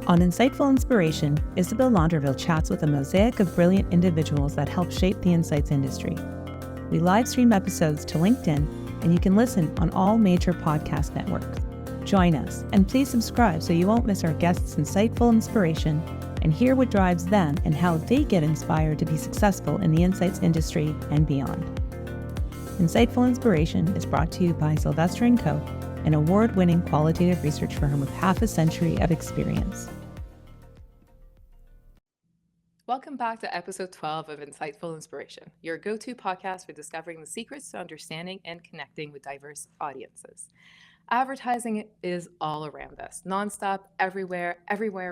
On Insightful Inspiration, Isabelle Landreville chats with a mosaic of brilliant individuals that help shape the insights industry. We live stream episodes to LinkedIn, and you can listen on all major podcast networks. Join us, and please subscribe so you won't miss our guests' insightful inspiration and hear what drives them and how they get inspired to be successful in the insights industry and beyond. Insightful Inspiration is brought to you by Sylvester & Co., an award-winning qualitative research firm with half a century of experience. Welcome back to episode 12 of Insightful Inspiration, your go-to podcast for discovering the secrets to understanding and connecting with diverse audiences. Advertising is all around us, nonstop, everywhere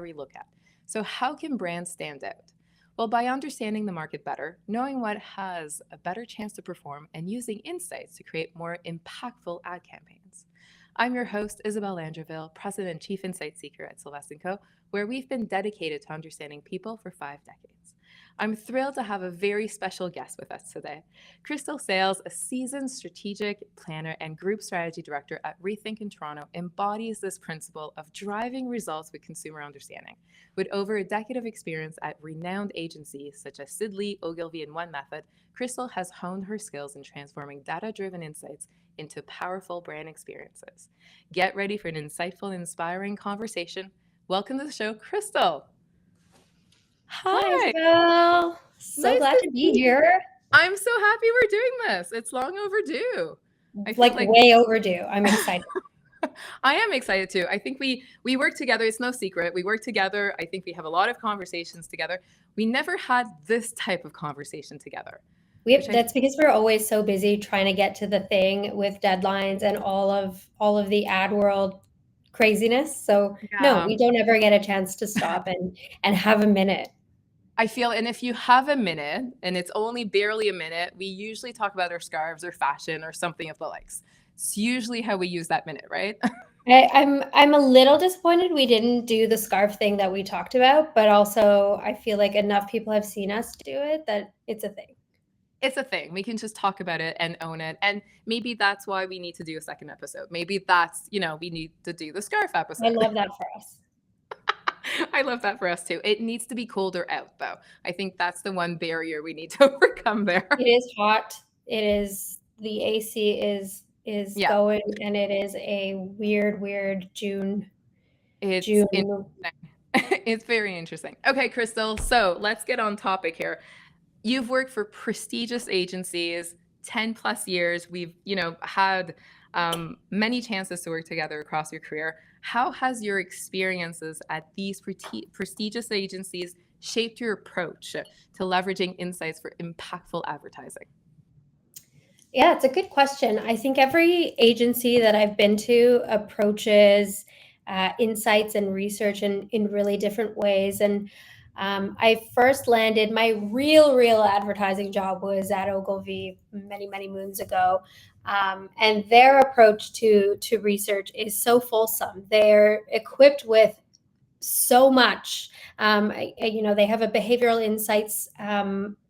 we look at. So how can brands stand out? Well, by understanding the market better, knowing what has a better chance to perform, and using insights to create more impactful ad campaigns. I'm your host, Isabelle Landreville, President and Chief Insight Seeker at Sylvester & Co., where we've been dedicated to understanding people for 5 decades. I'm thrilled to have a very special guest with us today. Crystal Sales, a seasoned strategic planner and group strategy director at Rethink in Toronto, embodies this principle of driving results with consumer understanding. With over a decade of experience at renowned agencies such as SID LEE, Ogilvy, and OneMethod, Crystal has honed her skills in transforming data-driven insights into powerful brand experiences. Get ready for an insightful and inspiring conversation. Welcome to the show, Crystal. Hi, Isabelle. So glad to be here. I'm so happy we're doing this. It's long overdue. Like way overdue. I'm excited. I am excited too. I think we work together. It's no secret. We work together. I think we have a lot of conversations together. We never had this type of conversation together. That's because we're always so busy trying to get to the thing with deadlines and all of the ad world craziness. So no, we don't ever get a chance to stop and have a minute. I feel, and if you have a minute, and it's only barely a minute, we usually talk about our scarves or fashion or something of the likes. It's usually how we use that minute, right? I'm a little disappointed we didn't do the scarf thing that we talked about, but also I feel like enough people have seen us do it that it's a thing. It's a thing. We can just talk about it and own it. And maybe that's why we need to do a second episode. Maybe that's, we need to do the scarf episode. I love that for us. I love that for us too. It needs to be colder out though. I think that's the one barrier we need to overcome there. It is hot. It is, the AC is going, and it is a weird June. It's very interesting. Okay, Crystal. So let's get on topic here. You've worked for prestigious agencies, 10 plus years. We've, had many chances to work together across your career. How has your experiences at these prestigious agencies shaped your approach to leveraging insights for impactful advertising? Yeah, it's a good question. I think every agency that I've been to approaches insights and research in really different ways. And I first landed, my real advertising job was at Ogilvy many moons ago. And their approach to research is so fulsome. They're equipped with so much. They have a behavioral insights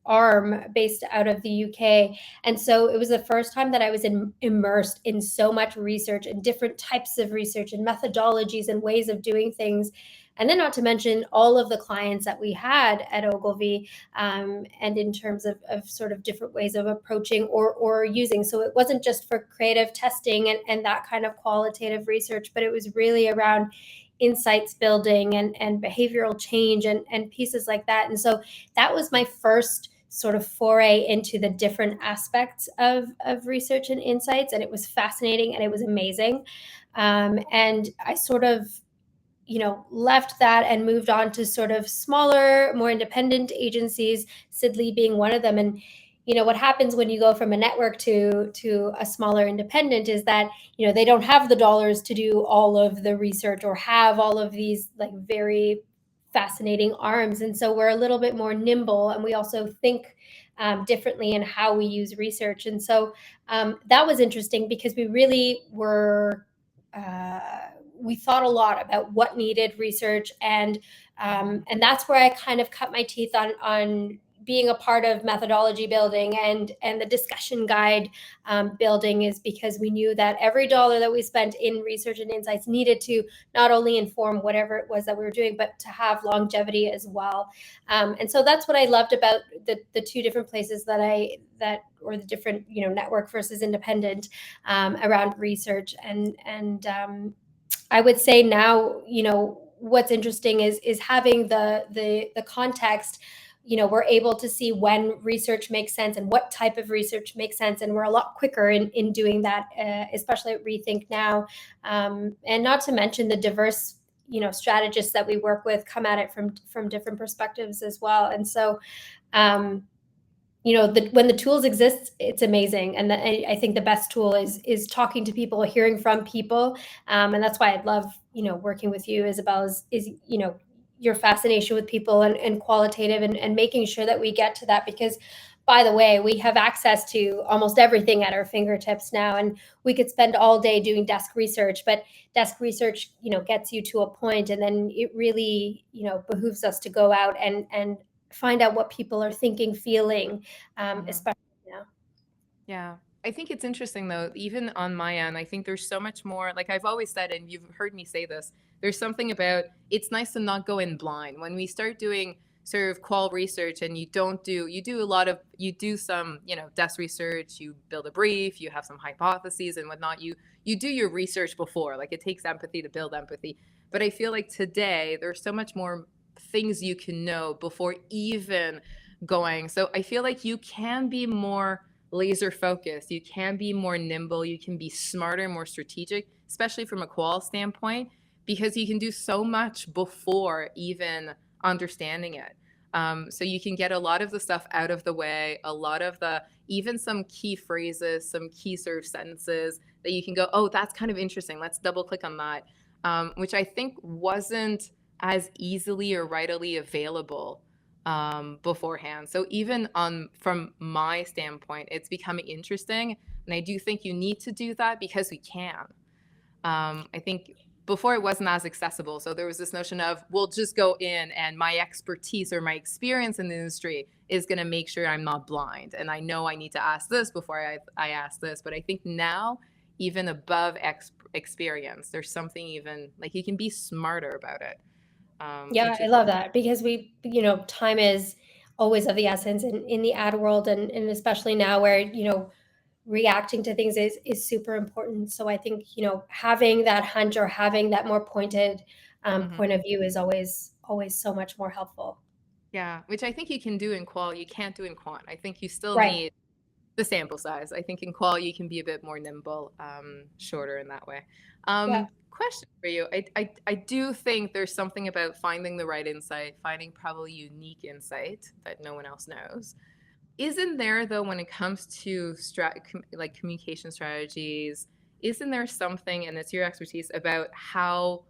arm based out of the UK. And so it was the first time that I was immersed in so much research and different types of research and methodologies and ways of doing things. And then not to mention all of the clients that we had at Ogilvy, and in terms of sort of different ways of approaching or using. So it wasn't just for creative testing and that kind of qualitative research, but it was really around insights building and behavioral change and pieces like that. And so that was my first sort of foray into the different aspects of research and insights. And it was fascinating and it was amazing. And I sort of left that and moved on to sort of smaller, more independent agencies, SID LEE being one of them. And, what happens when you go from a network to a smaller independent is that, they don't have the dollars to do all of the research or have all of these like very fascinating arms. And so we're a little bit more nimble, and we also think differently in how we use research. And so that was interesting because we really were we thought a lot about what needed research, and that's where I kind of cut my teeth on being a part of methodology building and the discussion guide building is because we knew that every dollar that we spent in research and insights needed to not only inform whatever it was that we were doing, but to have longevity as well. And so that's what I loved about the two different places or the different, network versus independent around research. And I would say now, what's interesting is having the context. We're able to see when research makes sense and what type of research makes sense, and we're a lot quicker in doing that, especially at Rethink now. And not to mention the diverse, strategists that we work with come at it from different perspectives as well. And so, when the tools exist, it's amazing. And I think the best tool is talking to people, hearing from people, and that's why I love working with you, Isabelle. Is your fascination with people and qualitative and making sure that we get to that, because by the way, we have access to almost everything at our fingertips now, and we could spend all day doing desk research, but desk research gets you to a point, and then it really behooves us to go out and find out what people are thinking, feeling, especially now. Yeah. I think it's interesting though, even on my end, I think there's so much more, like I've always said, and you've heard me say this, there's something about, it's nice to not go in blind. When we start doing sort of qual research and you do some, desk research, you build a brief, you have some hypotheses and whatnot, you do your research before, like it takes empathy to build empathy. But I feel like today there's so much more things you can know before even going. So I feel like you can be more laser focused, you can be more nimble, you can be smarter, more strategic, especially from a qual standpoint, because you can do so much before even understanding it. So you can get a lot of the stuff out of the way, even some key phrases, some key sort of sentences that you can go, oh, that's kind of interesting, let's double click on that, which I think wasn't as easily or readily available beforehand. So even from my standpoint, it's becoming interesting, and I do think you need to do that because we can. I think before it wasn't as accessible, so there was this notion of, we'll just go in and my expertise or my experience in the industry is going to make sure I'm not blind, and I know I need to ask this before I ask this. But I think now, even above experience, there's something even like you can be smarter about it. Yeah, I love that, because time is always of the essence in the ad world, and especially now where, reacting to things is super important. So I think, having that hunch or having that more pointed point of view is always so much more helpful. Yeah, which I think you can do in qual, you can't do in quant. I think you still Right. need the sample size. I think in qual you can be a bit more nimble, shorter in that way. Yeah. Question for you. I do think there's something about finding the right insight, finding probably unique insight that no one else knows. Isn't there, though, when it comes to like communication strategies, isn't there something, and it's your expertise, about how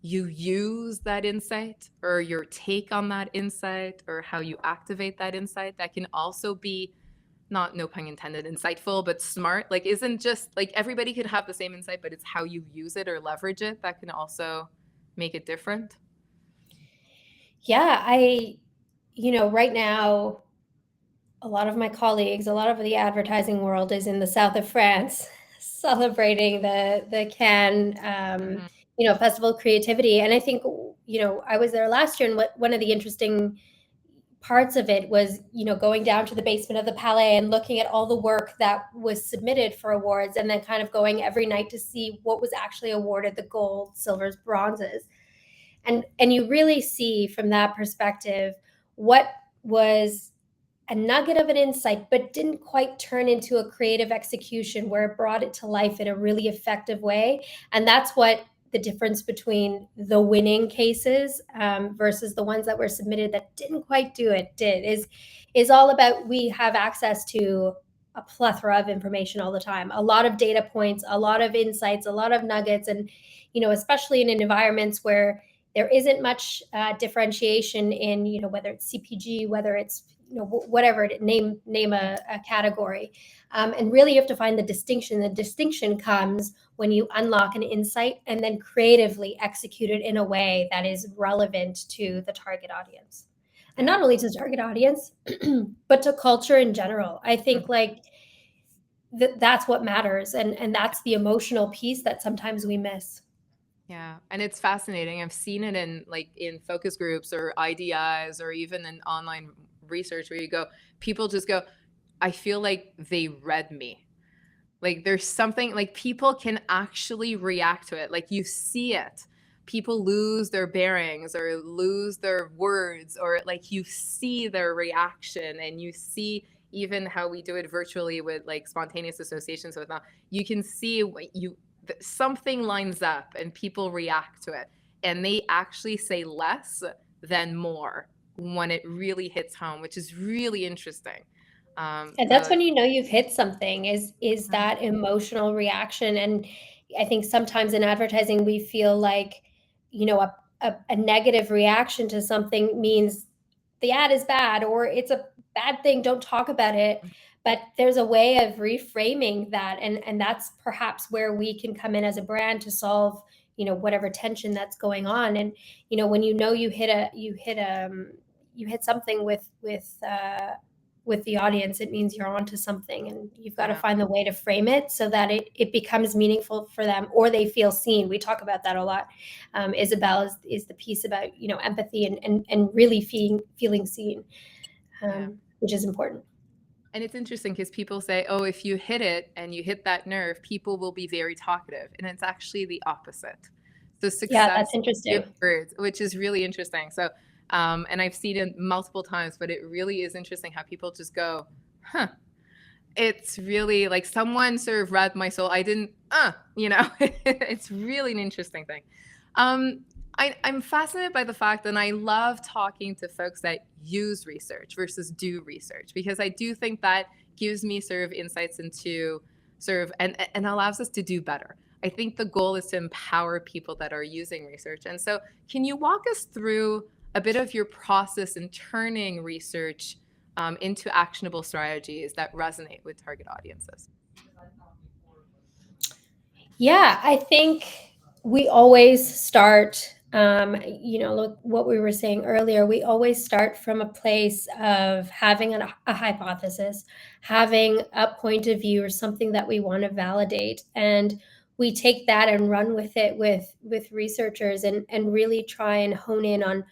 you use that insight or your take on that insight or how you activate that insight that can also be, not, no pun intended, insightful, but smart? Like, isn't just like everybody could have the same insight, but it's how you use it or leverage it that can also make it different? Yeah, right now, a lot of my colleagues, a lot of the advertising world is in the south of France celebrating the Cannes, Festival of Creativity. And I think, I was there last year, and one of the interesting parts of it was, going down to the basement of the Palais and looking at all the work that was submitted for awards, and then kind of going every night to see what was actually awarded, the gold, silvers, bronzes. And you really see from that perspective what was a nugget of an insight, but didn't quite turn into a creative execution where it brought it to life in a really effective way. And that's what the difference between the winning cases versus the ones that were submitted that didn't quite do it is all about. We have access to a plethora of information all the time, a lot of data points, a lot of insights, a lot of nuggets. And, especially in environments where there isn't much differentiation in, whether it's CPG, whether it's, whatever, name a category. And really you have to find the distinction. The distinction comes when you unlock an insight and then creatively execute it in a way that is relevant to the target audience. and Yeah. not only to target audience, but to culture in general. I think like that's what matters, and that's the emotional piece that sometimes we miss. Yeah, and it's fascinating. I've seen it in focus groups or IDIs or even in online research where you go, people just go, I feel like they read me. Like there's something like people can actually react to it. Like you see it. People lose their bearings or lose their words, or like you see their reaction, and you see even how we do it virtually with like spontaneous associations with them. You can see what you something lines up and people react to it, and they actually say less than more when it really hits home, which is really interesting. And that's So when you know you've hit something, is that emotional reaction. And I think sometimes in advertising we feel like, you know, a negative reaction to something means the ad is bad or it's a bad thing, don't talk about it. But there's a way of reframing that, and that's perhaps where we can come in as a brand to solve, you know, whatever tension that's going on. And you know, when you know you hit something with the audience, it means you're onto something, and you've got to yeah. find the way to frame it so that it becomes meaningful for them, or they feel seen. We talk about that a lot. Isabelle is the piece about, you know, empathy and really feeling seen, Yeah. which is important. And it's interesting because people say, oh, if you hit it and you hit that nerve, people will be very talkative. And it's actually the opposite. So Yeah, success that's interesting. with words, which is really interesting. So, and I've seen it multiple times, but it really is interesting how people just go, huh. It's really like someone sort of read my soul. I didn't, you know, it's really an interesting thing. Um, I'm fascinated by the fact that I love talking to folks that use research versus do research, because I do think that gives me sort of insights into sort of and allows us to do better. I think the goal is to empower people that are using research. And so, can you walk us through a bit of your process in turning research into actionable strategies that resonate with target audiences? Yeah, I think we always start, you know, look what we were saying earlier. We always start from a place of having a hypothesis, having a point of view or something that we want to validate, and we take that and run with it with researchers, and really try and hone in on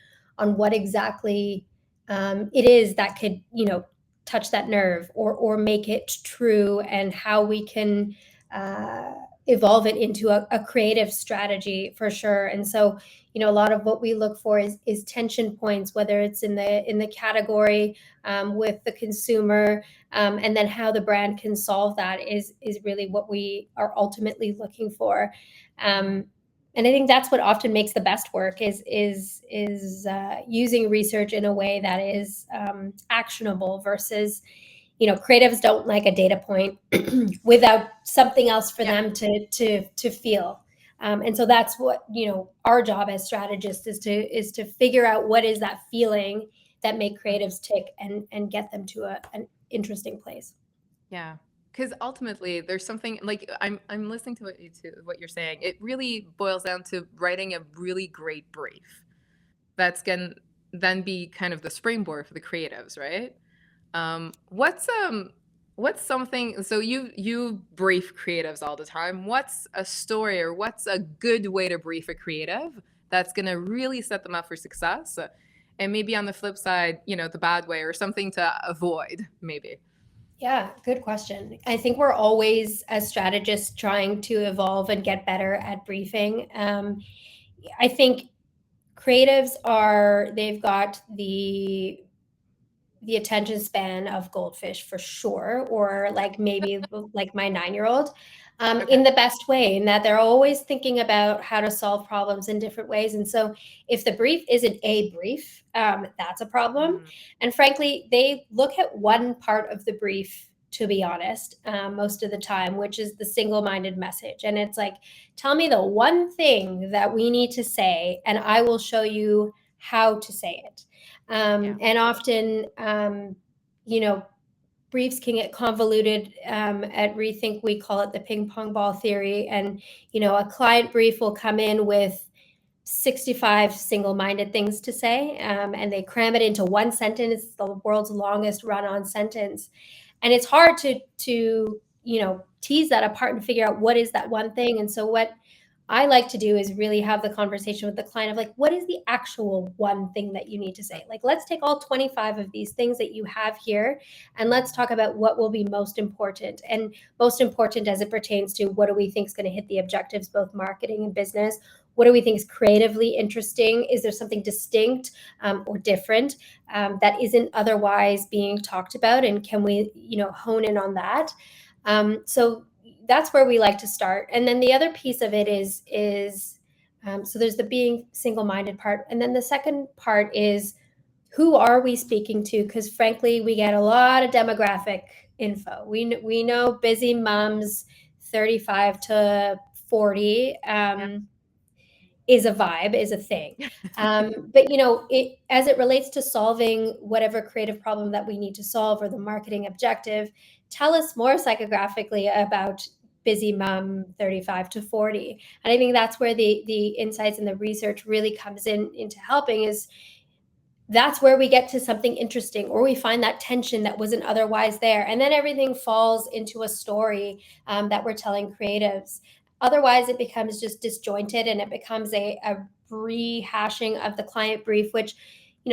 what exactly it is that could, you know, touch that nerve or make it true, and how we can. Uh, Evolve it into a creative strategy for sure. And so, you know, a lot of what we look for is tension points, whether it's in the category, with the consumer, and then how the brand can solve that is really what we are ultimately looking for. And I think that's what often makes the best work is using research in a way that is actionable versus, you know, creatives don't like a data point without something else for Yeah. them to feel. And so that's what, you know, our job as strategists is to figure out what is that feeling that make creatives tick and get them to an interesting place. Yeah. Because ultimately, there's something like I'm listening to what you're saying. It really boils down to writing a really great brief that's going to then be kind of the springboard for the creatives, right? What's something, so you brief creatives all the time. What's a story or what's a good way to brief a creative that's going to really set them up for success? And maybe on the flip side, you know, the bad way or something to avoid, maybe. Yeah, good question. I think we're always, as strategists, trying to evolve and get better at briefing. I think creatives they've got the attention span of goldfish for sure, or like maybe like my 9-year-old, Okay. in the best way, in that they're always thinking about how to solve problems in different ways. And so if the brief isn't a brief, that's a problem. And frankly, they look at one part of the brief, to be honest, most of the time, which is the single-minded message. And it's like, tell me the one thing that we need to say, and I will show you how to say it. And often, you know, briefs can get convoluted. At Rethink, we call it the ping pong ball theory. And, you know, a client brief will come in with 65 single-minded things to say, and they cram it into one sentence. It's the world's longest run-on sentence, and it's hard to tease that apart and figure out what is that one thing. And so what I like to do is really have the conversation with the client of like, what is the actual one thing that you need to say? Like, let's take all 25 of these things that you have here, and let's talk about what will be most important, and most important as it pertains to what do we think is going to hit the objectives, both marketing and business. What do we think is creatively interesting? Is there something distinct or different that isn't otherwise being talked about? And can we, hone in on that? So that's where we like to start. And then the other piece of it is so there's the being single-minded part. And then the second part is, who are we speaking to? Because frankly, we get a lot of demographic info. We know busy moms 35 to 40 is a vibe, is a thing. But as it relates to solving whatever creative problem that we need to solve or the marketing objective, tell us more psychographically about busy mom 35 to 40. And I think that's where the insights and the research really comes into helping, is that's where we get to something interesting, or we find that tension that wasn't otherwise there. And then everything falls into a story that we're telling creatives. Otherwise, it becomes just disjointed, and it becomes a rehashing of the client brief, which,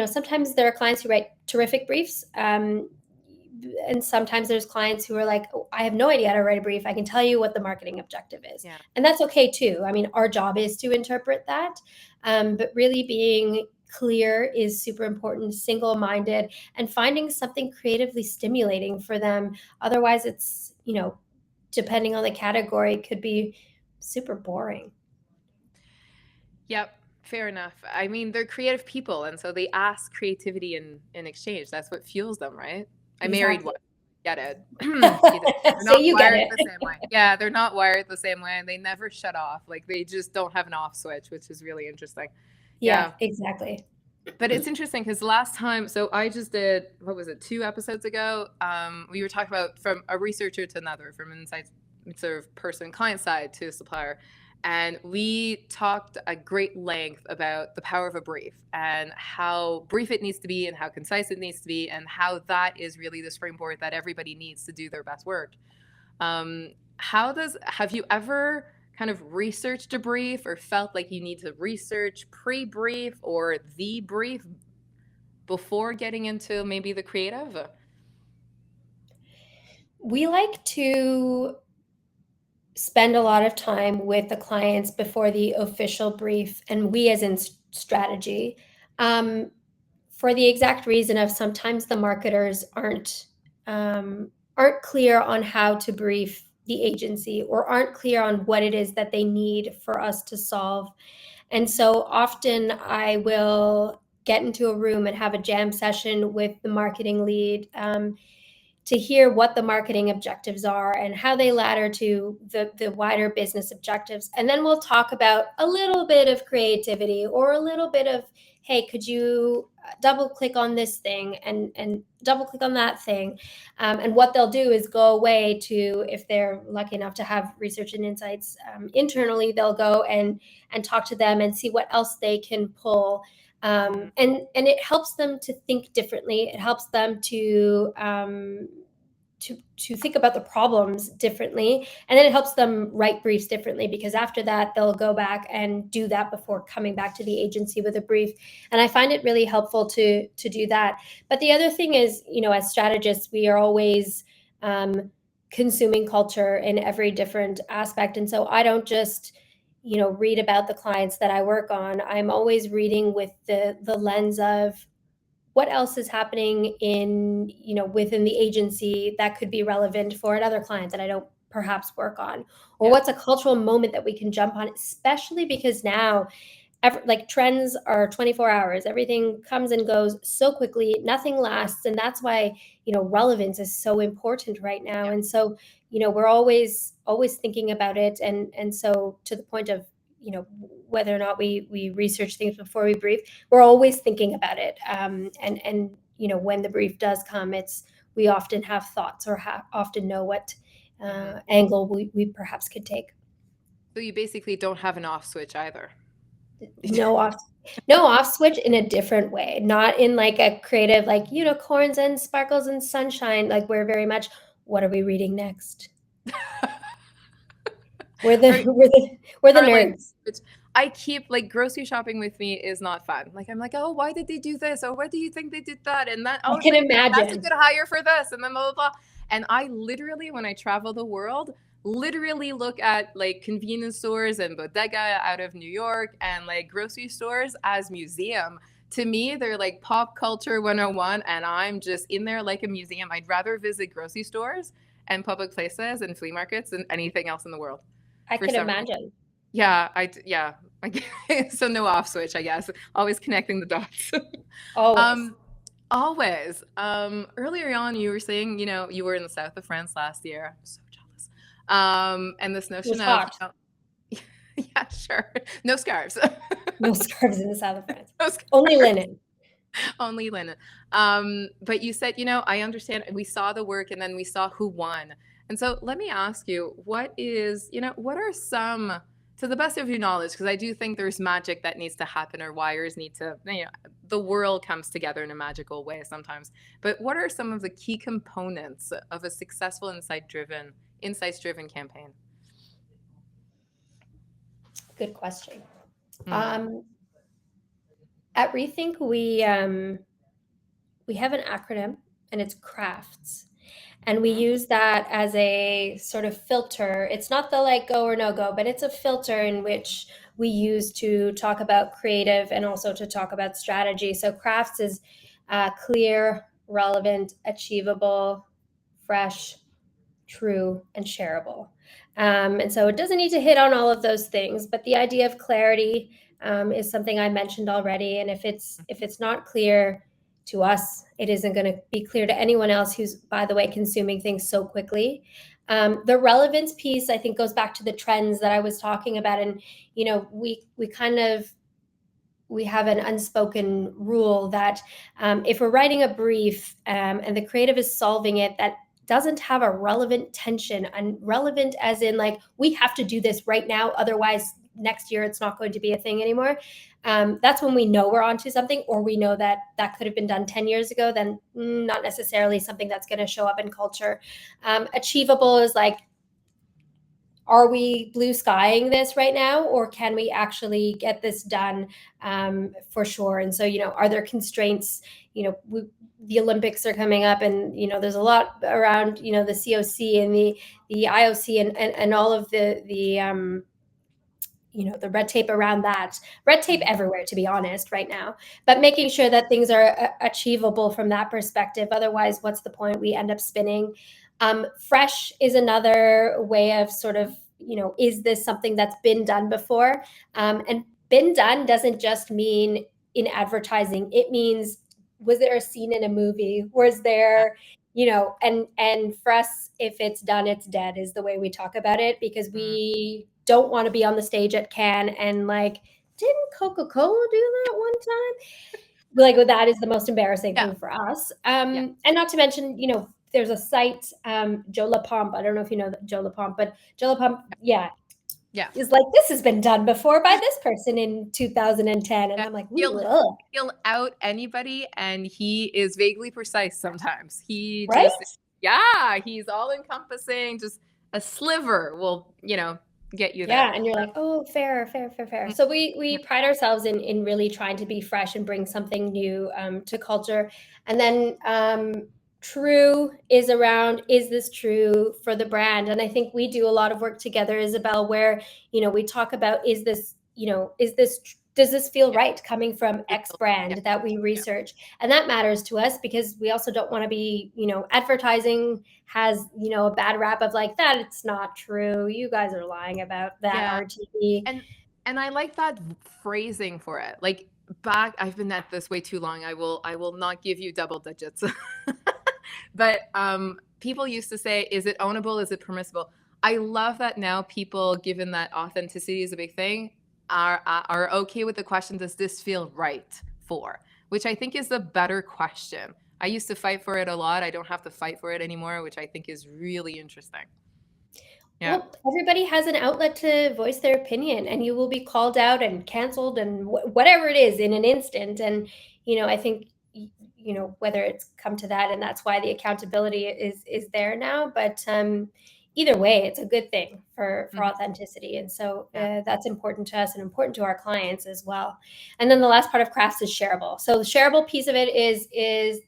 sometimes there are clients who write terrific briefs. And sometimes there's clients who are like, oh, I have no idea how to write a brief. I can tell you what the marketing objective is. Yeah. And that's okay too. I mean, our job is to interpret that. But really being clear is super important, single-minded, and finding something creatively stimulating for them. Otherwise, it's, depending on the category, could be super boring. Yep, fair enough. I mean, they're creative people, and so they ask creativity in exchange. That's what fuels them, right? I married one. Get it. They're So you get it. the same way. Yeah, they're not wired the same way, and they never shut off. Like, they just don't have an off switch, which is really interesting. Yeah, exactly. But it's interesting because last time, so I just did, what was it, 2 episodes ago? We were talking about from a researcher to another, from an inside sort of person, client side to supplier. And we talked at great length about the power of a brief and how brief it needs to be and how concise it needs to be, and how that is really the springboard that everybody needs to do their best work. Have you ever kind of researched a brief or felt like you need to research pre-brief or the brief before getting into maybe the creative? We like to spend a lot of time with the clients before the official brief, and we as in strategy, for the exact reason of sometimes the marketers aren't clear on how to brief the agency, or aren't clear on what it is that they need for us to solve. And so often I will get into a room and have a jam session with the marketing lead to hear what the marketing objectives are and how they ladder to the wider business objectives. And then we'll talk about a little bit of creativity, or a little bit of, hey, could you double click on this thing and double click on that thing? And what they'll do is go away to, if they're lucky enough to have research and insights internally, they'll go and talk to them and see what else they can pull. And it helps them to think differently. It helps them to think about the problems differently, and then it helps them write briefs differently, because after that they'll go back and do that before coming back to the agency with a brief. And I find it really helpful to do that. But the other thing is, as strategists, we are always consuming culture in every different aspect. And so I don't just read about the clients that I work on. I'm always reading with the lens of what else is happening in, within the agency that could be relevant for another client that I don't perhaps work on, or what's a cultural moment that we can jump on, especially because now trends are 24 hours. Everything comes and goes so quickly, nothing lasts. And that's why, relevance is so important right now. And so, we're always thinking about it. And so to the point of, whether or not we research things before we brief, we're always thinking about it. And when the brief does come, we often have thoughts, or often know what angle we perhaps could take. So you basically don't have an off switch either. No off, no off switch in a different way, not in like a creative, like unicorns and sparkles and sunshine. Like we're very much, what are we reading next? We're the Or, we're the or like, nerds. which I keep like grocery shopping with me is not fun. Like I'm like, oh, why did they do this? Or what do you think they did that? And that, I oh, can that's a imagine. good hire for this, and then blah blah blah. And I literally, when I travel the world, literally look at like convenience stores and bodega out of New York and like grocery stores as museum. To me, they're like pop culture 101, and I'm just in there like a museum. I'd rather visit grocery stores and public places and flea markets than anything else in the world I for can some reason. imagine. Yeah, yeah. So no off switch, I guess. Always connecting the dots. Always. um, always. Earlier on, you were saying, you were in the south of France last year. I'm so jealous. And this It was notion of, hot. yeah, sure, no scarves, No scarves in the south of France. no scarves. Only linen. Only linen. But you said, I understand. We saw the work, and then we saw who won. And so let me ask you, what are some, to the best of your knowledge, because I do think there's magic that needs to happen, or wires need to, the world comes together in a magical way sometimes. But what are some of the key components of a successful insights-driven campaign? Good question. Mm-hmm. At Rethink, we have an acronym, and it's CRAFTS. And we use that as a sort of filter. It's not the like go or no go, but it's a filter in which we use to talk about creative and also to talk about strategy. So crafts is clear, relevant, achievable, fresh, true, and shareable. And so it doesn't need to hit on all of those things, but the idea of clarity is something I mentioned already. And if it's not clear to us, it isn't going to be clear to anyone else who's, by the way, consuming things so quickly. The relevance piece, I think, goes back to the trends that I was talking about. And, we have an unspoken rule that if we're writing a brief and the creative is solving it, that doesn't have a relevant tension, and relevant as in like, we have to do this right now, otherwise next year it's not going to be a thing anymore. That's when we know we're onto something, or we know that could have been done 10 years ago, then not necessarily something that's going to show up in culture. Achievable is like, are we blue skying this right now, or can we actually get this done for sure? And so, are there constraints? The Olympics are coming up, and there's a lot around the COC and the IOC and all of the red tape around that. Red tape everywhere, to be honest, right now. But making sure that things are achievable from that perspective. Otherwise, what's the point? We end up spinning. Fresh is another way of sort of, is this something that's been done before? And been done doesn't just mean in advertising. It means, was there a scene in a movie? Was there, and for us, if it's done, it's dead, is the way we talk about it, because we don't want to be on the stage at Cannes and like, didn't Coca-Cola do that one time? Like, that is the most embarrassing thing for us. And not to mention, there's a site, Joe LaPompe. I don't know if you know Joe LaPompe, but Joe LaPompe, is like, this has been done before by this person in 2010. And I'm like, he'll out anybody, and he is vaguely precise sometimes. He right? He's all encompassing. Just a sliver will, get you there. Yeah, and you're like, oh, fair. So we pride ourselves in really trying to be fresh and bring something new to culture. And then true is around, is this true for the brand? And I think we do a lot of work together, Isabelle, where we talk about, is this does this feel right coming from X brand that we research? And that matters to us, because we also don't want to be, advertising has, a bad rap of like, that it's not true, you guys are lying about that RTE. And I like that phrasing for it. Like, I've been at this way too long. I will not give you double digits. But people used to say, is it ownable? Is it permissible? I love that now people, given that authenticity is a big thing, are okay with the question, does this feel right for? Which I think is the better question. I used to fight for it a lot. I don't have to fight for it anymore, which I think is really interesting. Yeah. Well, everybody has an outlet to voice their opinion, and you will be called out and canceled and whatever it is in an instant. And, I think, whether it's come to that, and that's why the accountability is there now. But either way, it's a good thing for Mhm. authenticity. And so Yeah. that's important to us and important to our clients as well. And then the last part of crafts is shareable. So the shareable piece of it is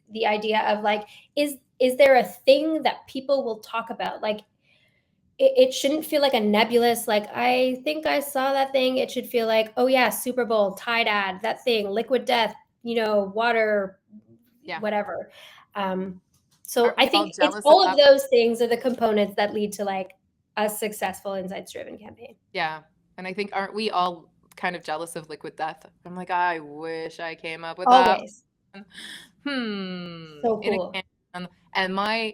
the idea of like, is there a thing that people will talk about? Like, it shouldn't feel like a nebulous, like, I think I saw that thing. It should feel like, oh yeah, Super Bowl, Tide ad, that thing, Liquid Death, water, Yeah. whatever. So Aren't I we all think it's jealous of all of that? those things are the components that lead to like a successful insights-driven campaign. Yeah. And I think, aren't we all kind of jealous of Liquid Death? I'm like, I wish I came up with that. Always. Hmm. So In a cool. can. And my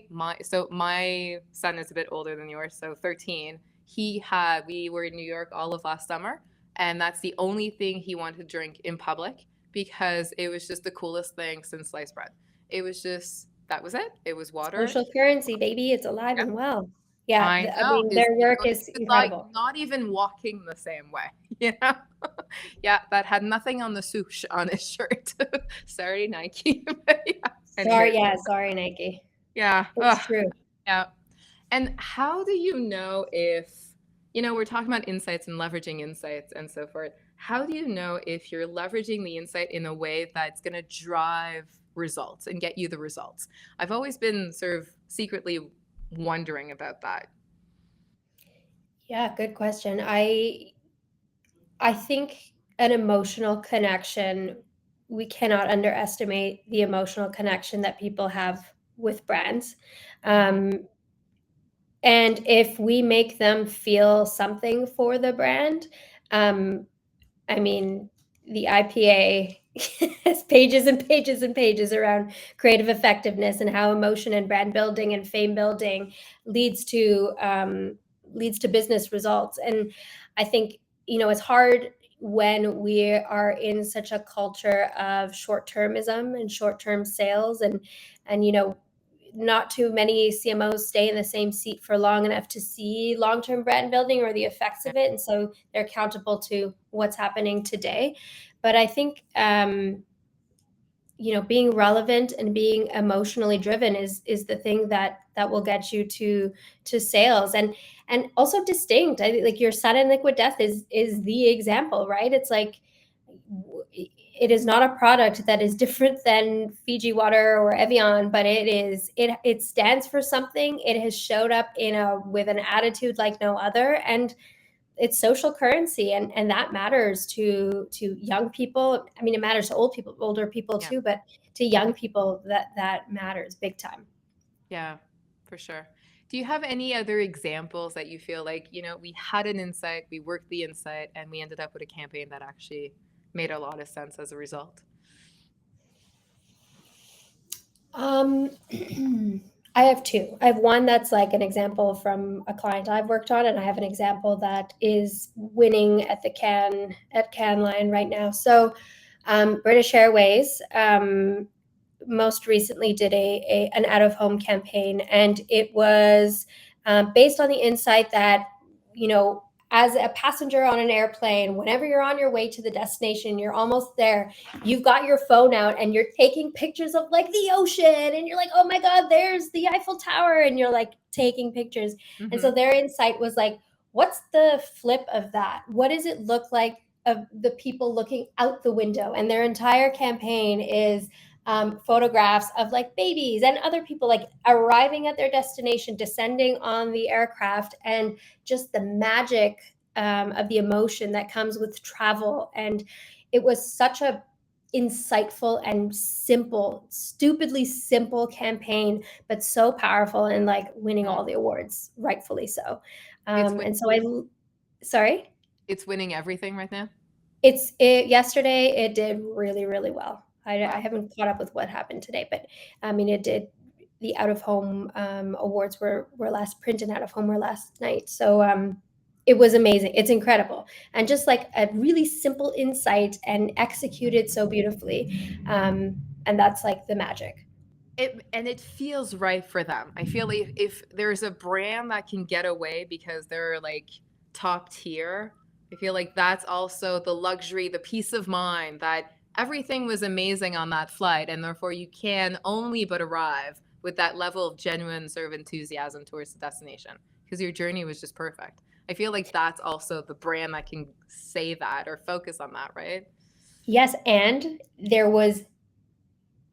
son is a bit older than yours, so 13. We were in New York all of last summer, and that's the only thing he wanted to drink in public because it was just the coolest thing since sliced bread. It was just, that was it. It was water. Social currency, baby. It's alive Yep. and well. Yeah. I I know. mean, their work He is was like incredible. not even walking the same way, you know? Yeah, that had nothing on the swoosh on his shirt. Sorry, Nike. But yeah. Sorry. Anywho, Yeah. Sorry, Nike. yeah. It's Ugh, true. yeah. And how do you know if, we're talking about insights and leveraging insights and so forth. How do you know if you're leveraging the insight in a way that's going to drive results and get you the results? I've always been sort of secretly wondering about that. Yeah, good question. I think an emotional connection, we cannot underestimate the emotional connection that people have with brands. Um, and if we make them feel something for the brand, um, I mean, the IPA has pages and pages and pages around creative effectiveness and how emotion and brand building and fame building leads to business results. And I think it's hard when we are in such a culture of short termism and short term sales, and not too many CMOs stay in the same seat for long enough to see long-term brand building or the effects of it. And so they're accountable to what's happening today. But I think, being relevant and being emotionally driven is the thing that will get you to sales, and also distinct. I think like your Sun and Liquid Death is the example, right? It's like, it is not a product that is different than Fiji water or Evian, but it stands for something. It has showed up with an attitude like no other, and it's social currency, and that matters to young people. I mean, it matters to older people Yeah. too, but to young people that matters big time. Yeah, for sure. Do you have any other examples that you feel like, we had an insight, we worked the insight, and we ended up with a campaign that actually made a lot of sense as a result? Um, I have two. I have one that's like an example from a client I've worked on, and I have an example that is winning at the Cannes Lion right now. So, British Airways most recently did an out of home campaign, and it was based on the insight that, as a passenger on an airplane, whenever you're on your way to the destination, you're almost there, you've got your phone out and you're taking pictures of like the ocean, and you're like, oh my God, there's the Eiffel Tower, and you're like taking pictures. And so their insight was like, what's the flip of that? What does it look like of the people looking out the window? And their entire campaign is photographs of like babies and other people like arriving at their destination, descending on the aircraft, and just the magic of the emotion that comes with travel. And it was such a insightful and simple, stupidly simple campaign, but so powerful and like winning all the awards, rightfully so. It's And so sorry. it's winning everything right now. Yesterday it did really, really well. I Wow. haven't caught up with what happened today, but I mean, it did. The out of home awards were last, print and out of home were last night. So it was amazing. It's incredible, and just like a really simple insight and executed so beautifully. And that's like the magic. it feels right for them. I feel like if there's a brand that can get away because they're like top tier, I feel like that's also the luxury, the peace of mind that everything was amazing on that flight, and therefore you can only but arrive with that level of genuine sort of enthusiasm towards the destination because your journey was just perfect. I feel like that's also the brand that can say that or focus on that, right? Yes, and there was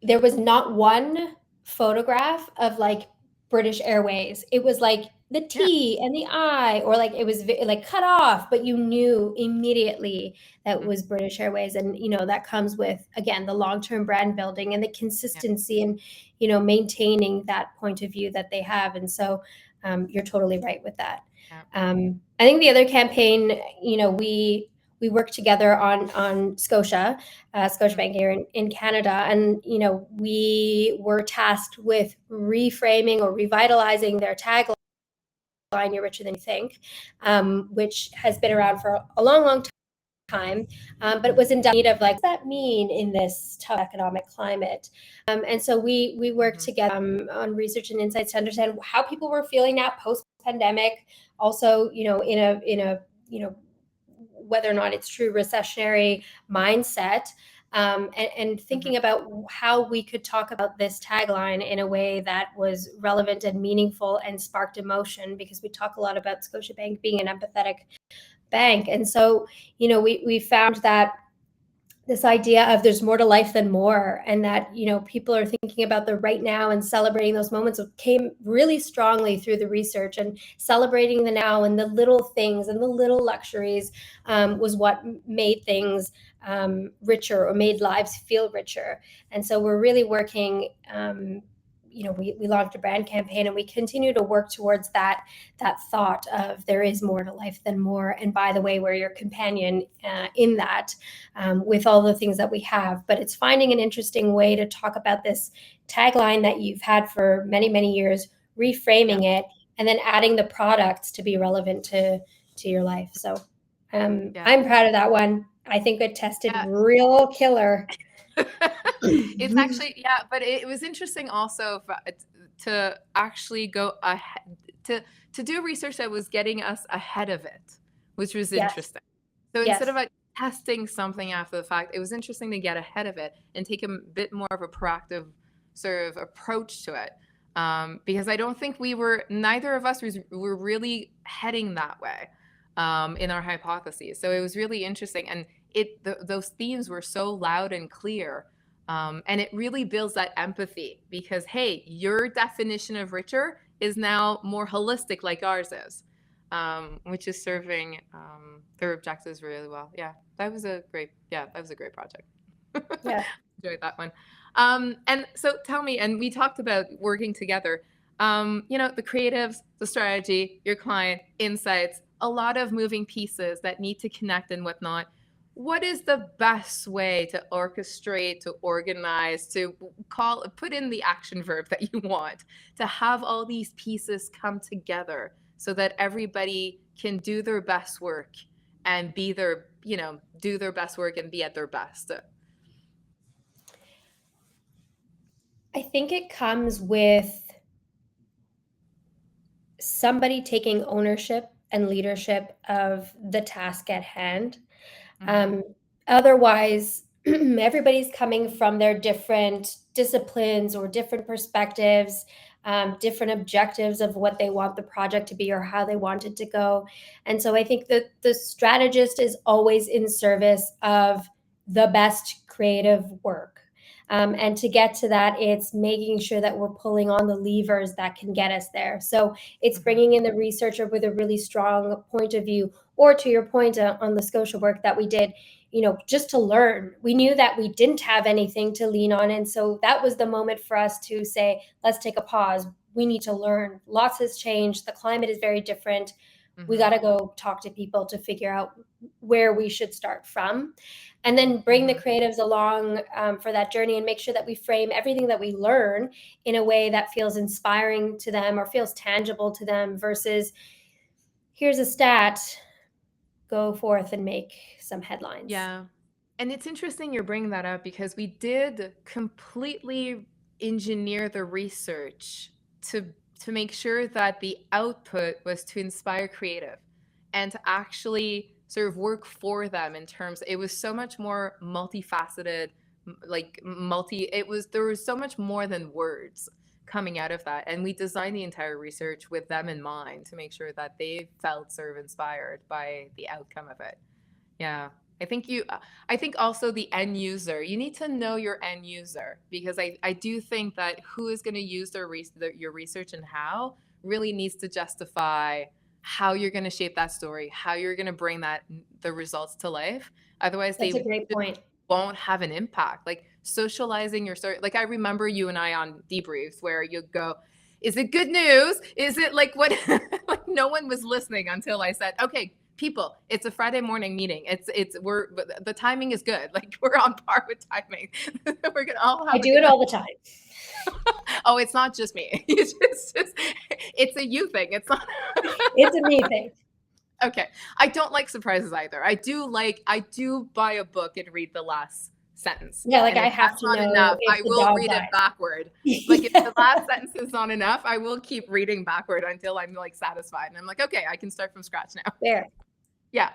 not one photograph of like British Airways. It was like the Yeah. T and the I, or like it was like cut off, but you knew immediately that was British Airways. And, that comes with, again, the long-term brand building and the Yeah. consistency and, maintaining that point of view that they have. And so you're totally right with that. Yeah. I think the other campaign, we worked together on Scotiabank here in Canada, and we were tasked with reframing or revitalizing their tagline, "You're richer than you think," which has been around for a long, long time. But it was in need of like, what does that mean in this tough economic climate? And so we worked together on research and insights to understand how people were feeling now post pandemic. Also, in a whether or not it's true recessionary mindset, and thinking about how we could talk about this tagline in a way that was relevant and meaningful and sparked emotion, because we talk a lot about Scotiabank being an empathetic bank. And so, we found that this idea of there's more to life than more, and that people are thinking about the right now and celebrating those moments came really strongly through the research, and celebrating the now and the little things and the little luxuries was what made things richer, or made lives feel richer. And so we're really working, we launched a brand campaign, and we continue to work towards that thought of there is more to life than more. And by the way, we're your companion in that, with all the things that we have. But it's finding an interesting way to talk about this tagline that you've had for many, many years, reframing it, and then adding the products to be relevant to your life. So I'm proud of that one. I think it tested real killer. It's actually, yeah, but it was interesting also to actually go ahead, to do research that was getting us ahead of it, which was interesting. So instead of like testing something after the fact, it was interesting to get ahead of it and take a bit more of a proactive sort of approach to it. Because I don't think neither of us were really heading that way in our hypotheses. So it was really interesting. And those themes were so loud and clear. And it really builds that empathy because, hey, your definition of richer is now more holistic like ours is, which is serving their objectives really well. Yeah, that was a great project. Yeah. Enjoyed that one. And so tell me, and we talked about working together, the creatives, the strategy, your client, insights, a lot of moving pieces that need to connect and whatnot. What is the best way to orchestrate, to organize, to put in the action verb that you want, to have all these pieces come together so that everybody can do their best work and do their best work and be at their best? I think it comes with somebody taking ownership and leadership of the task at hand. Otherwise, everybody's coming from their different disciplines or different perspectives, different objectives of what they want the project to be or how they want it to go. And so I think that the strategist is always in service of the best creative work. And to get to that, it's making sure that we're pulling on the levers that can get us there. So it's bringing in the researcher with a really strong point of view, or to your point on the Scotia work that we did, just to learn. We knew that we didn't have anything to lean on. And so that was the moment for us to say, let's take a pause. We need to learn. Lots has changed. The climate is very different. We got to go talk to people to figure out where we should start from, and then bring the creatives along for that journey, and make sure that we frame everything that we learn in a way that feels inspiring to them or feels tangible to them, versus here's a stat, go forth and make some headlines. Yeah. And it's interesting you're bringing that up because we did completely engineer the research to make sure that the output was to inspire creative and to actually sort of work for them in terms, it was so much more multifaceted, there was so much more than words coming out of that. And we designed the entire research with them in mind to make sure that they felt sort of inspired by the outcome of it. Yeah. I think also the end user, you need to know your end user, because I do think that who is going to use your research and how really needs to justify how you're going to shape that story, how you're going to bring the results to life. Otherwise, That's a great point. won't have an impact. Like socializing your story. Like I remember you and I on debriefs where you go, is it good news? Is it like what? Like no one was listening until I said, okay, people, it's a Friday morning meeting. The timing is good. Like we're on par with timing. We're gonna all have. I do it all the time. Oh, it's not just me. It's a you thing. It's not. It's a me thing. Okay. I don't like surprises either. I do buy a book and read the last sentence. Yeah, like I have to know enough, if I the will dog read died. it backward. Like if the last sentence is not enough, I will keep reading backward until I'm like satisfied. And I'm like, okay, I can start from scratch now. There. Yeah.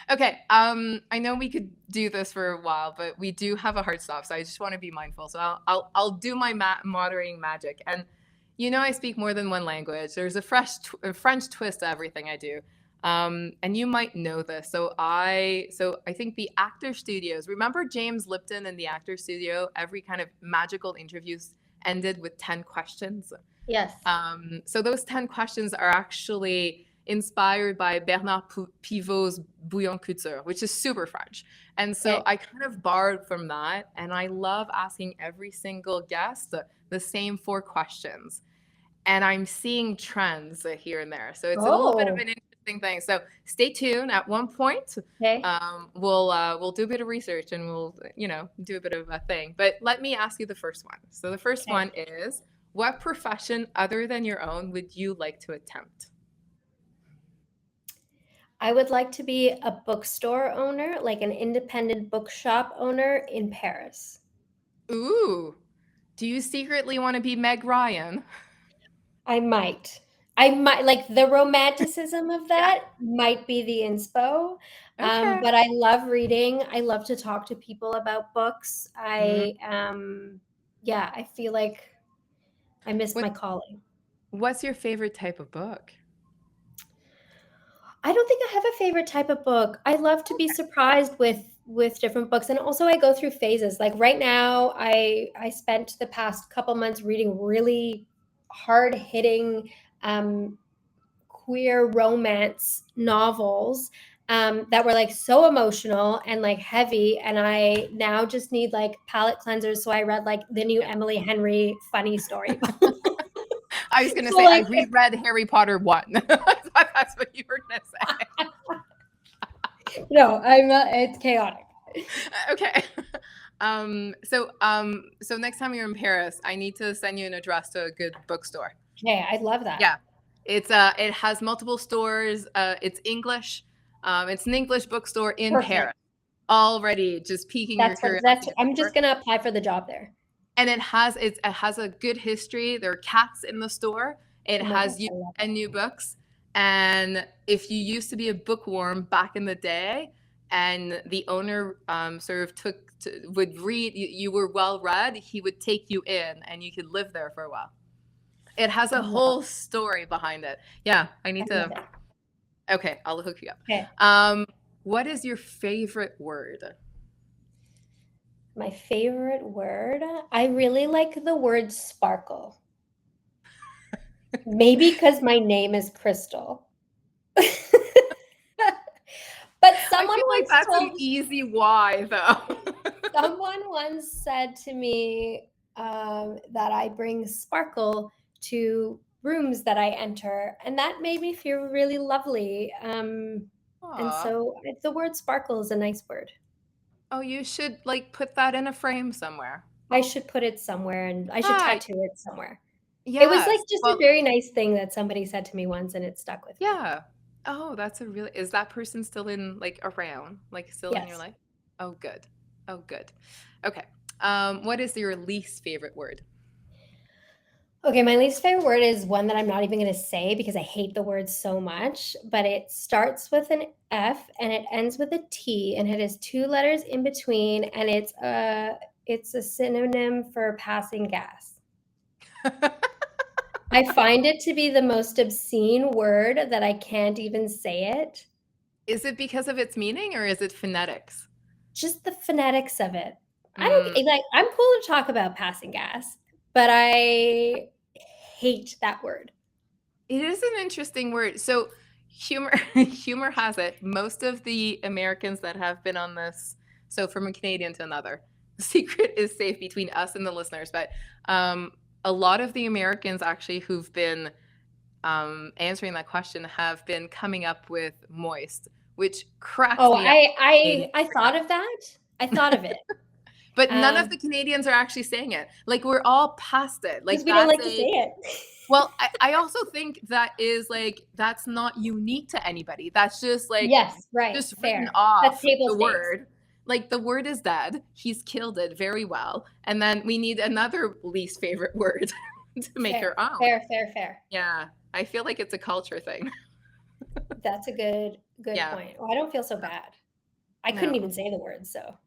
Okay. I know we could do this for a while, but we do have a hard stop, so I just want to be mindful. So I'll do my moderating magic. And you know, I speak more than one language. There's a French twist to everything I do. And you might know this. So I think the actor studios, remember James Lipton in the actor studio, every kind of magical interviews ended with 10 questions. Yes. So those 10 questions are actually inspired by Bernard Pivot's Bouillon Couture, which is super French. And so I kind of borrowed from that. And I love asking every single guest the same 4 questions. And I'm seeing trends here and there. So it's a little bit of an interesting thing. So stay tuned. At one point, we'll do a bit of research and we'll, do a bit of a thing. But let me ask you the first one. So the first one is, what profession other than your own would you like to attempt? I would like to be a bookstore owner, like an independent bookshop owner in Paris. Ooh. Do you secretly want to be Meg Ryan? I might like the romanticism of that might be the inspo. Okay. But I love reading. I love to talk to people about books. I feel like I missed my calling. What's your favorite type of book? I don't think I have a favorite type of book. I love to be surprised with different books. And also I go through phases. Like right now, I spent the past couple months reading really hard-hitting queer romance novels that were like so emotional and like heavy. And I now just need like palate cleansers. So I read like the new Emily Henry funny story. I was going to say, I reread Harry Potter 1. I thought that's what you were going to say. No, it's chaotic. Okay. So next time you're in Paris, I need to send you an address to a good bookstore. Yeah, I'd love that. Yeah. It has multiple stores. It's English. It's an English bookstore in Paris. Already just piquing your curiosity. I'm just going to apply for the job there. And it has a good history. There are cats in the store. It has new books. And if you used to be a bookworm back in the day, and the owner sort of would read, you were well read, he would take you in, and you could live there for a while. It has a whole story behind it. Yeah, I need to. Okay, I'll hook you up. Okay. What is your favorite word? My favorite word? I really like the word sparkle. Maybe because my name is Crystal. But someone once that's an easy why, though. Someone once said to me that I bring sparkle to rooms that I enter, and that made me feel really lovely. And so the word sparkle is a nice word. Oh, you should put that in a frame somewhere. I should put it somewhere, and I should tattoo it somewhere. Yeah. It was just a very nice thing that somebody said to me once, and it stuck with me. Yeah. Oh, is that person still in around, still in your life? Oh, good. Okay. What is your least favorite word? Okay, my least favorite word is one that I'm not even going to say because I hate the word so much, but it starts with an F and it ends with a T and it has two letters in between and it's a synonym for passing gas. I find it to be the most obscene word that I can't even say it. Is it because of its meaning or is it phonetics? Just the phonetics of it. I Mm, don't like I'm cool to talk about passing gas, but I hate that word. it is an interesting word. So humor has it. Most of the Americans that have been on this, so from a Canadian to another, the secret is safe between us and the listeners. But um, a lot of the Americans actually who've been answering that question have been coming up with moist, which cracks Oh, me up. I thought of that. I thought of it. But none of the Canadians are actually saying it. Like we're all past it. Because Like we don't that's like to say a it. well, I also think that is like that's not unique to anybody. That's just like Yes, right, just written fair. That's off table the stakes. word. Like the word is dead. He's killed it very well. And then we need another least favorite word to make Fair, our own. fair, fair, fair. Yeah. I feel like it's a culture thing. That's a good Yeah. point. Oh, I don't feel so bad. I couldn't No. even say the word, so.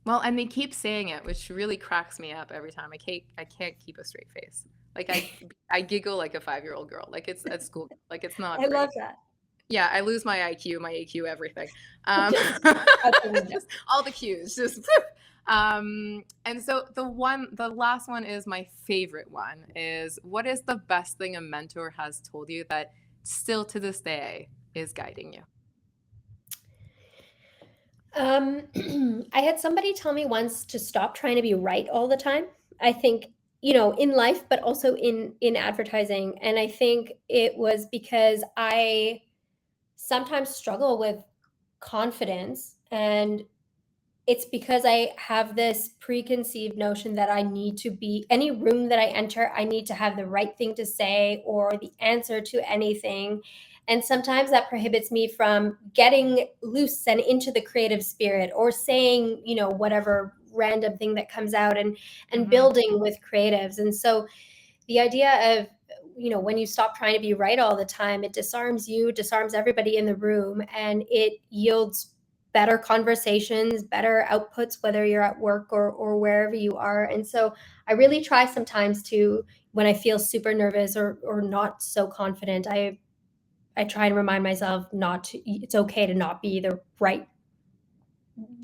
Well, and they keep saying it, which really cracks me up every time. I can't keep a straight face. Like I giggle like a 5-year-old girl. Like it's at school. Like it's not I love pretty. that. Yeah, I lose my IQ, my AQ, everything. Just absolutely. Just all the cues, just. And so the last one is my favorite one. Is what is the best thing a mentor has told you that still to this day is guiding you? I had somebody tell me once to stop trying to be right all the time. I think, in life, but also in advertising. And I think it was because I sometimes struggle with confidence, and it's because I have this preconceived notion that I need to be any room that I enter, I need to have the right thing to say or the answer to anything. And sometimes that prohibits me from getting loose and into the creative spirit or saying, whatever random thing that comes out and Mm-hmm. building with creatives. And so the idea of when you stop trying to be right all the time, it disarms you, disarms everybody in the room, and it yields better conversations, better outputs, whether you're at work or wherever you are. And so I really try sometimes to, when I feel super nervous or not so confident, I try and remind myself it's okay to not be the right,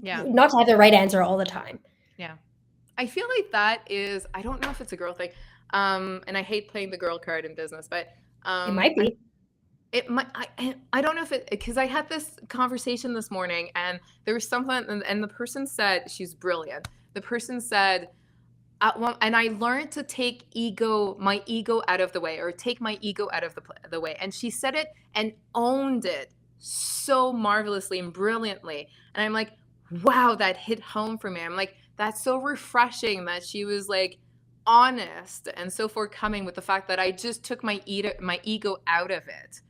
Yeah. not to have the right answer all the time. Yeah. I feel like that is, I don't know if it's a girl thing. And I hate playing the girl card in business, but It might I be. it might I don't know if it because I had this conversation this morning and there was something and the person said she's brilliant. The person said and I learned to take my ego out of the way or take my ego out of the way. And she said it and owned it so marvelously and brilliantly. And I'm like, wow, that hit home for me. I'm like, that's so refreshing that she was like honest and so forthcoming with the fact that I just took my ego out of it.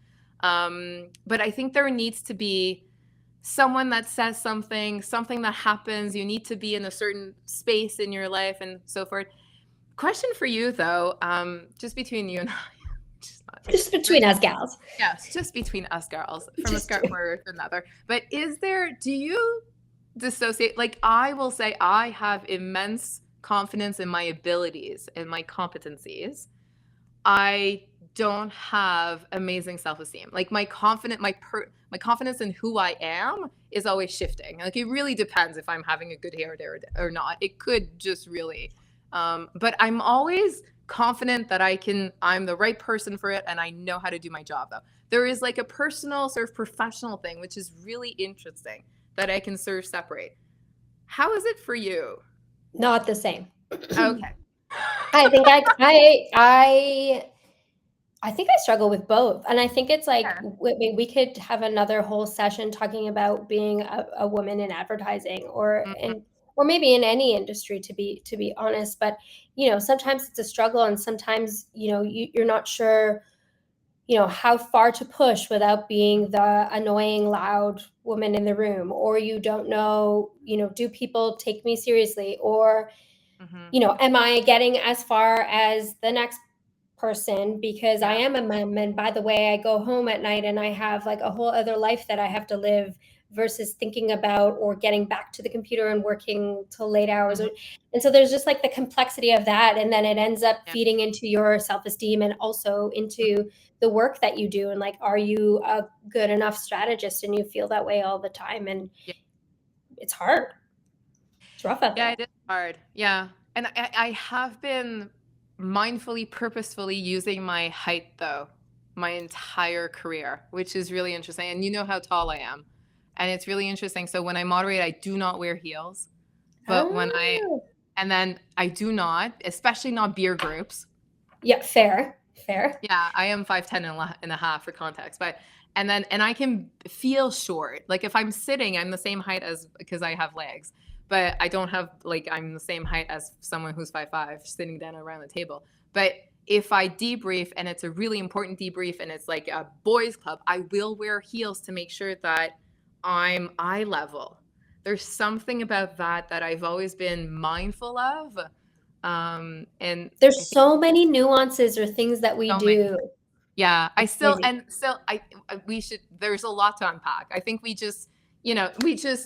But I think there needs to be someone that says something that happens. You need to be in a certain space in your life and so forth. Question for you though, just between you and I, Just between us gals. yes, just between us girls, from a Just start word to another. But do you dissociate? Like I will say, I have immense confidence in my abilities and my competencies. I don't have amazing self-esteem. Like my confidence in who I am is always shifting. Like it really depends if I'm having a good hair day or not. It could just really but I'm always confident that I'm the right person for it and I know how to do my job though. There is like a personal sort of professional thing which is really interesting that I can sort of separate. How is it for you? Not the same. Okay. I think I think I struggle with both, and I think it's like Yeah. we could have another whole session talking about being a woman in advertising, Mhm. or maybe in any industry, to be honest. But sometimes it's a struggle, and sometimes you're not sure how far to push without being the annoying, loud woman in the room, or you don't know, do people take me seriously, or, am I getting as far as the next person because I am a mom, and by the way, I go home at night and I have like a whole other life that I have to live versus thinking about or getting back to the computer and working till late hours. And so there's just like the complexity of that, and then it ends up feeding into your self-esteem and also into the work that you do, and like, are you a good enough strategist? And you feel that way all the time, and it's hard. It's rough out there. Yeah, it is hard. Yeah. And I have been mindfully, purposefully using my height, though, my entire career, which is really interesting. And you know how tall I am. And it's really interesting. So when I moderate, I do not wear heels. But and then I do not, especially not beer groups. Yeah, fair. Yeah, I am 5'10" and a half for context. But and I can feel short. Like if I'm sitting, I'm the same height because I have legs. But I don't have, like, I'm the same height as someone who's 5'5" sitting down around the table. But if I debrief and it's a really important debrief and it's like a boys club, I will wear heels to make sure that I'm eye level. There's something about that I've always been mindful of. And there's so many nuances or things that we do. Yeah, there's a lot to unpack. I think we just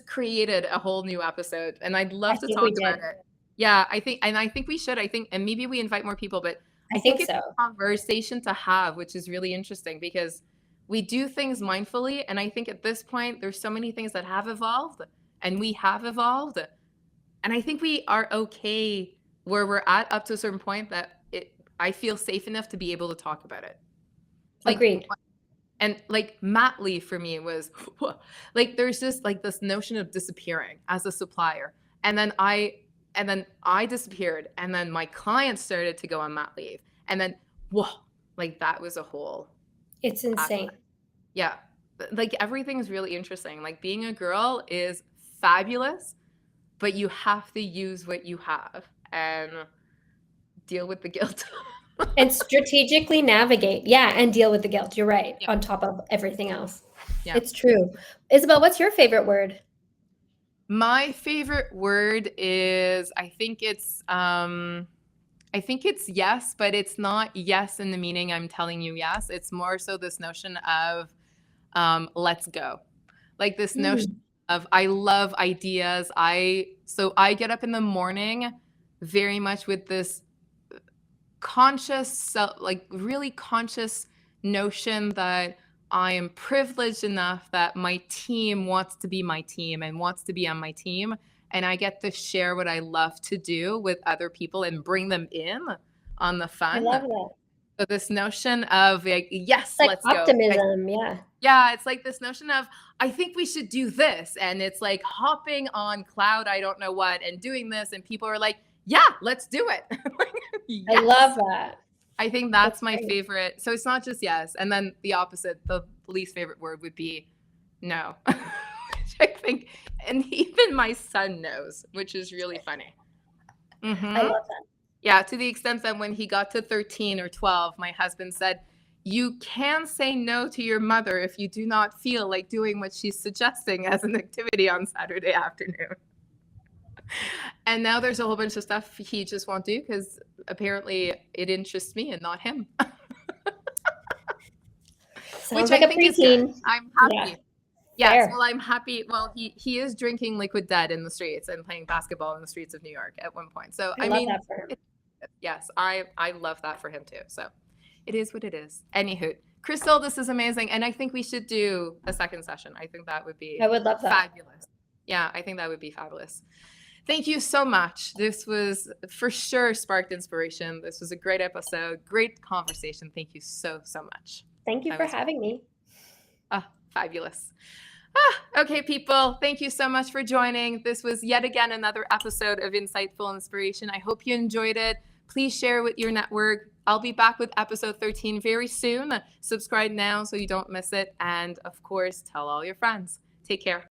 created a whole new episode, and I'd love to talk about it. Yeah, I think we should. And maybe we invite more people, but I think it's a conversation to have, which is really interesting because we do things mindfully. And I think at this point, there's so many things that have evolved, and we have evolved. And I think we are okay where we're at up to a certain point that I feel safe enough to be able to talk about it. Agreed. And like mat leave for me was like, there's just like this notion of disappearing as a supplier. And then I disappeared, and then my clients started to go on mat leave. And then, like that was a whole. It's insane. Yeah. Like everything is really interesting. Like being a girl is fabulous, but you have to use what you have and deal with the guilt. And strategically navigate. Yeah. And deal with the guilt. You're right. On top of everything else. Yeah. It's true. Isabelle, what's your favorite word? My favorite word is, I think it's yes, but it's not yes in the meaning I'm telling you yes. It's more so this notion of let's go. Like this notion of, I love ideas. I get up in the morning very much with this conscious, really conscious notion that I am privileged enough that my team wants to be my team and wants to be on my team. And I get to share what I love to do with other people and bring them in on the fun. I love that. So this notion of like, yes, like let's optimism, go. Yeah, it's like this notion of, I think we should do this. And it's like hopping on cloud, I don't know what, and doing this. And people are like, yeah, let's do it. Yes. I love that. I think that's my favorite. So it's not just yes. And then the opposite, the least favorite word would be no. Which I think, and even my son knows, which is really funny. I love that. Yeah, to the extent that when he got to 13 or 12, my husband said, you can say no to your mother if you do not feel like doing what she's suggesting as an activity on Saturday afternoon. And now there's a whole bunch of stuff he just won't do because apparently it interests me and not him. Which like I think is good. I'm happy. Yeah. Yes, well, I'm happy. Well, he is drinking liquid dead in the streets and playing basketball in the streets of New York at one point. So I mean, that for him. Yes, I love that for him too. So it is what it is. Anywho, Crystal, this is amazing. And I think we should do a second session. I think that would be I would love that. Fabulous. Yeah, I think that would be fabulous. Thank you so much. This was for sure sparked inspiration. This was a great episode, great conversation. Thank you so much. Thank you for having me. Fabulous. Okay, people, thank you so much for joining. This was yet again another episode of Insightful Inspiration. I hope you enjoyed it. Please share with your network. I'll be back with episode 13 very soon. Subscribe now so you don't miss it. And of course, tell all your friends. Take care.